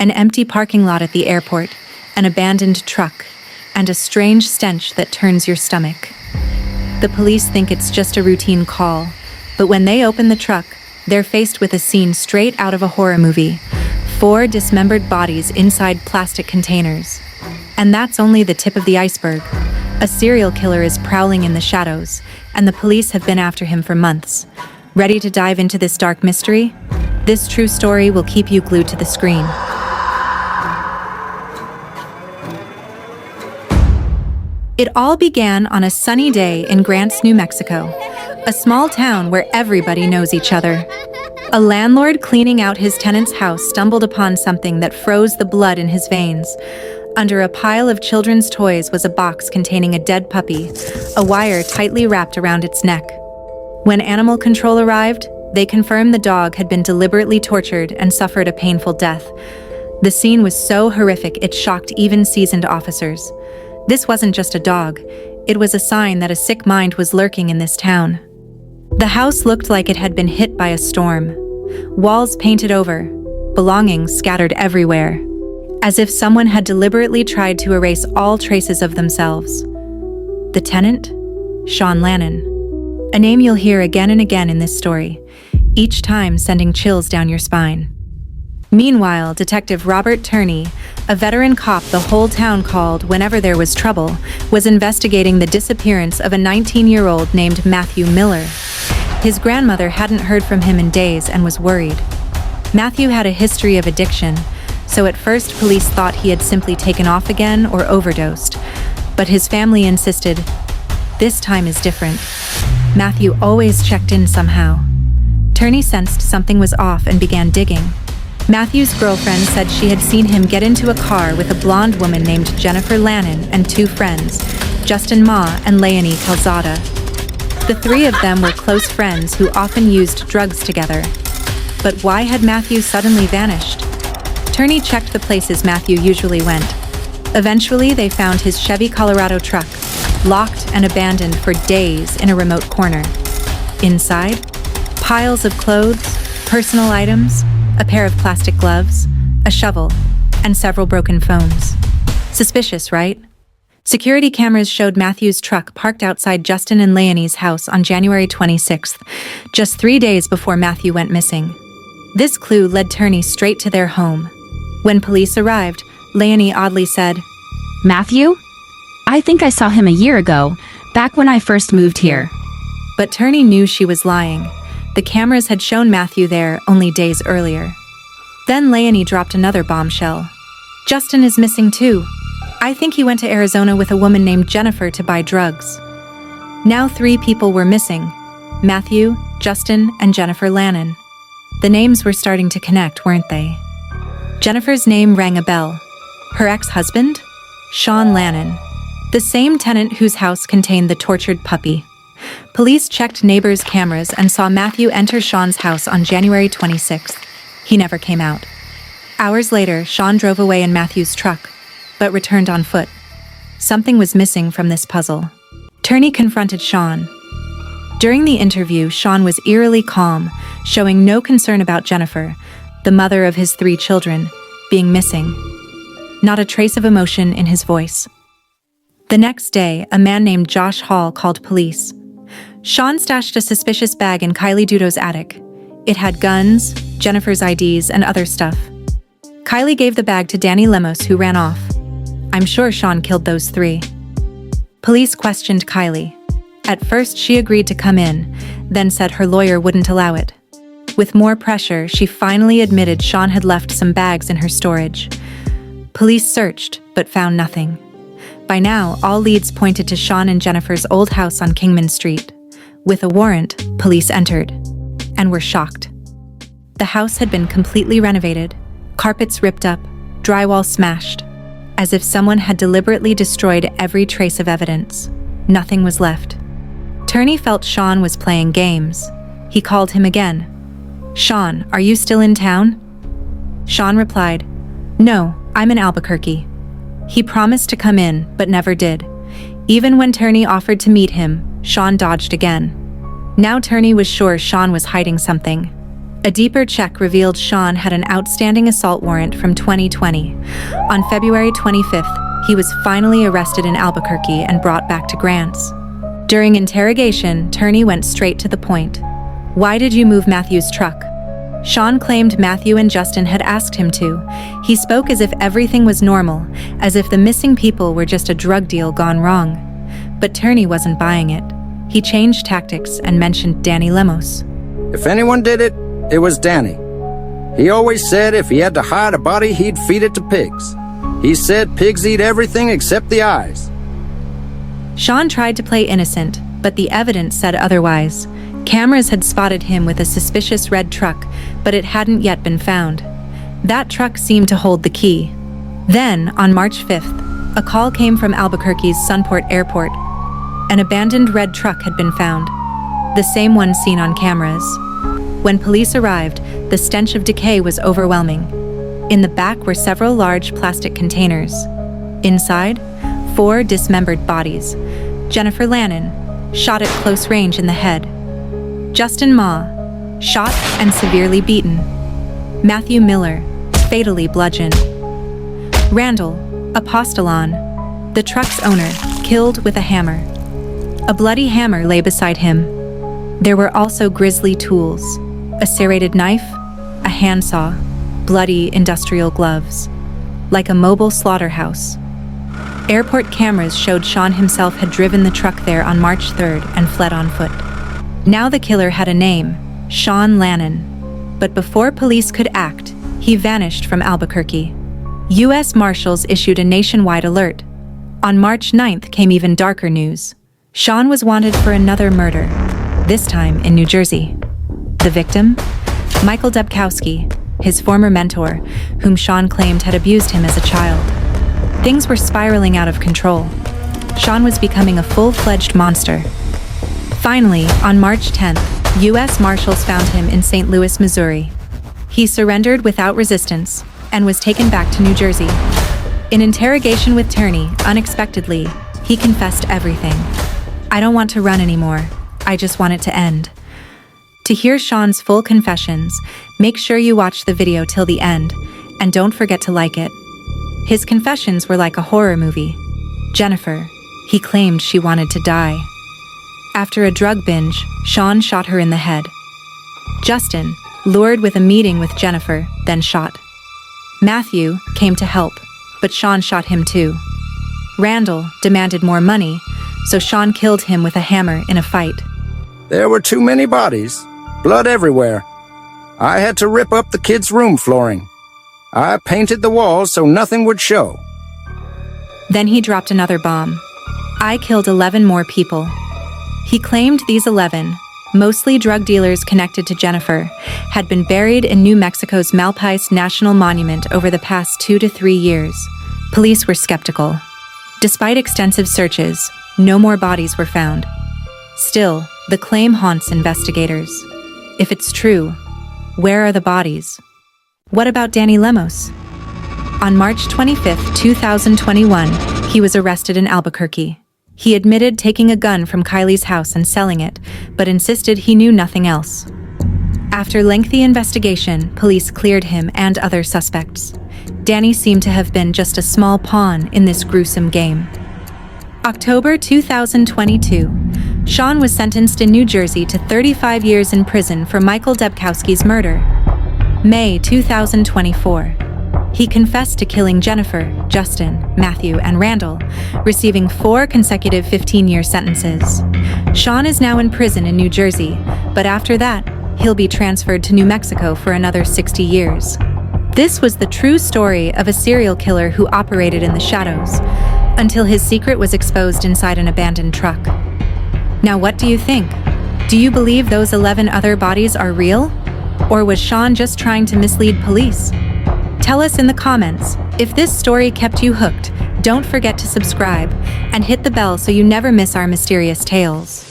an empty parking lot at the airport, an abandoned truck, and a strange stench that turns your stomach. The police think it's just a routine call, but when they open the truck, they're faced with a scene straight out of a horror movie. 4 dismembered bodies inside plastic containers. And that's only the tip of the iceberg. A serial killer is prowling in the shadows, and the police have been after him for months. Ready to dive into this dark mystery? This true story will keep you glued to the screen. It all began on a sunny day in Grants, New Mexico, a small town where everybody knows each other. A landlord cleaning out his tenant's house stumbled upon something that froze the blood in his veins. Under a pile of children's toys was a box containing a dead puppy, a wire tightly wrapped around its neck. When animal control arrived, they confirmed the dog had been deliberately tortured and suffered a painful death. The scene was so horrific it shocked even seasoned officers. This wasn't just a dog. It was a sign that a sick mind was lurking in this town. The house looked like it had been hit by a storm. Walls painted over, belongings scattered everywhere, as if someone had deliberately tried to erase all traces of themselves. The tenant? Shawn Lannon. A name you'll hear again and again in this story, each time sending chills down your spine. Meanwhile, Detective Robert Turney, a veteran cop the whole town called whenever there was trouble, was investigating the disappearance of a 19-year-old named Matthew Miller. His grandmother hadn't heard from him in days and was worried. Matthew had a history of addiction, so at first police thought he had simply taken off again or overdosed. But his family insisted, this time is different. Matthew always checked in somehow. Turney sensed something was off and began digging. Matthew's girlfriend said she had seen him get into a car with a blonde woman named Jennifer Lannon and 2 friends, Justin Ma and Leonie Calzada. The 3 of them were close friends who often used drugs together. But why had Matthew suddenly vanished? Turney checked the places Matthew usually went. Eventually, they found his Chevy Colorado truck, locked and abandoned for days in a remote corner. Inside, piles of clothes, personal items, a pair of plastic gloves, a shovel, and several broken phones. Suspicious, right? Security cameras showed Matthew's truck parked outside Justin and Leonie's house on January 26th, just 3 days before Matthew went missing. This clue led Turney straight to their home. When police arrived, Leonie oddly said, Matthew? I think I saw him a year ago, back when I first moved here. But Turney knew she was lying. The cameras had shown Matthew there only days earlier. Then Leonie dropped another bombshell. Justin is missing too. I think he went to Arizona with a woman named Jennifer to buy drugs. Now 3 people were missing: Matthew, Justin, and Jennifer Lannon. The names were starting to connect, weren't they? Jennifer's name rang a bell. Her ex-husband? Shawn Lannon. The same tenant whose house contained the tortured puppy. Police checked neighbors' cameras and saw Matthew enter Shawn's house on January 26th. He never came out. Hours later, Shawn drove away in Matthew's truck, but returned on foot. Something was missing from this puzzle. Turney confronted Shawn. During the interview, Shawn was eerily calm, showing no concern about Jennifer, the mother of his 3 children, being missing. Not a trace of emotion in his voice. The next day, a man named Josh Hall called police. Shawn stashed a suspicious bag in Kylie Dudo's attic. It had guns, Jennifer's IDs, and other stuff. Kylie gave the bag to Danny Lemos, who ran off. I'm sure Shawn killed those 3. Police questioned Kylie. At first, she agreed to come in, then said her lawyer wouldn't allow it. With more pressure, she finally admitted Shawn had left some bags in her storage. Police searched, but found nothing. By now, all leads pointed to Shawn and Jennifer's old house on Kingman Street. With a warrant, police entered, and were shocked. The house had been completely renovated, carpets ripped up, drywall smashed, as if someone had deliberately destroyed every trace of evidence. Nothing was left. Turney felt Shawn was playing games. He called him again. Shawn, are you still in town? Shawn replied, No, I'm in Albuquerque. He promised to come in, but never did. Even when Turney offered to meet him, Shawn dodged again. Now Turney was sure Shawn was hiding something. A deeper check revealed Shawn had an outstanding assault warrant from 2020. On February 25th, he was finally arrested in Albuquerque and brought back to Grants. During interrogation, Turney went straight to the point. "Why did you move Matthew's truck?" Shawn claimed Matthew and Justin had asked him to. He spoke as if everything was normal, as if the missing people were just a drug deal gone wrong. But Turney wasn't buying it. He changed tactics and mentioned Danny Lemos. If anyone did it, it was Danny. He always said if he had to hide a body, he'd feed it to pigs. He said pigs eat everything except the eyes. Shawn tried to play innocent, but the evidence said otherwise. Cameras had spotted him with a suspicious red truck, but it hadn't yet been found. That truck seemed to hold the key. Then, on March 5th, a call came from Albuquerque's Sunport Airport. An abandoned red truck had been found, the same one seen on cameras. When police arrived, the stench of decay was overwhelming. In the back were several large plastic containers. Inside, 4 dismembered bodies. Jennifer Lannon, shot at close range in the head. Justin Ma, shot and severely beaten. Matthew Miller, fatally bludgeoned. Randall, a postulon, the truck's owner, killed with a hammer. A bloody hammer lay beside him. There were also grisly tools, a serrated knife, a handsaw, bloody industrial gloves, like a mobile slaughterhouse. Airport cameras showed Shawn himself had driven the truck there on March 3rd and fled on foot. Now the killer had a name, Shawn Lannon. But before police could act, he vanished from Albuquerque. U.S. Marshals issued a nationwide alert. On March 9th came even darker news. Shawn was wanted for another murder, this time in New Jersey. The victim? Michael Debkowski, his former mentor, whom Shawn claimed had abused him as a child. Things were spiraling out of control. Shawn was becoming a full-fledged monster. Finally, on March 10th, U.S. Marshals found him in St. Louis, Missouri. He surrendered without resistance and was taken back to New Jersey. In interrogation with Turney, unexpectedly, he confessed everything. "I don't want to run anymore. I just want it to end." To hear Shawn's full confessions, make sure you watch the video till the end, and don't forget to like it. His confessions were like a horror movie. Jennifer, he claimed she wanted to die. After a drug binge, Shawn shot her in the head. Justin, lured with a meeting with Jennifer, then shot. Matthew came to help, but Shawn shot him too. Randall demanded more money, so Shawn killed him with a hammer in a fight. There were too many bodies, blood everywhere. I had to rip up the kids' room flooring. I painted the walls so nothing would show. Then he dropped another bomb. "I killed 11 more people." He claimed these 11, mostly drug dealers connected to Jennifer, had been buried in New Mexico's Malpais National Monument over the past 2 to 3 years. Police were skeptical. Despite extensive searches, no more bodies were found. Still, the claim haunts investigators. If it's true, where are the bodies? What about Danny Lemos? On March 25, 2021, he was arrested in Albuquerque. He admitted taking a gun from Kylie's house and selling it, but insisted he knew nothing else. After lengthy investigation, police cleared him and other suspects. Danny seemed to have been just a small pawn in this gruesome game. October 2022, Shawn was sentenced in New Jersey to 35 years in prison for Michael Debkowski's murder. May 2024. He confessed to killing Jennifer, Justin, Matthew, and Randall, receiving 4 consecutive 15-year sentences. Shawn is now in prison in New Jersey, but after that, he'll be transferred to New Mexico for another 60 years. This was the true story of a serial killer who operated in the shadows, until his secret was exposed inside an abandoned truck. Now what do you think? Do you believe those 11 other bodies are real? Or was Shawn just trying to mislead police? Tell us in the comments. If this story kept you hooked, don't forget to subscribe and hit the bell so you never miss our mysterious tales.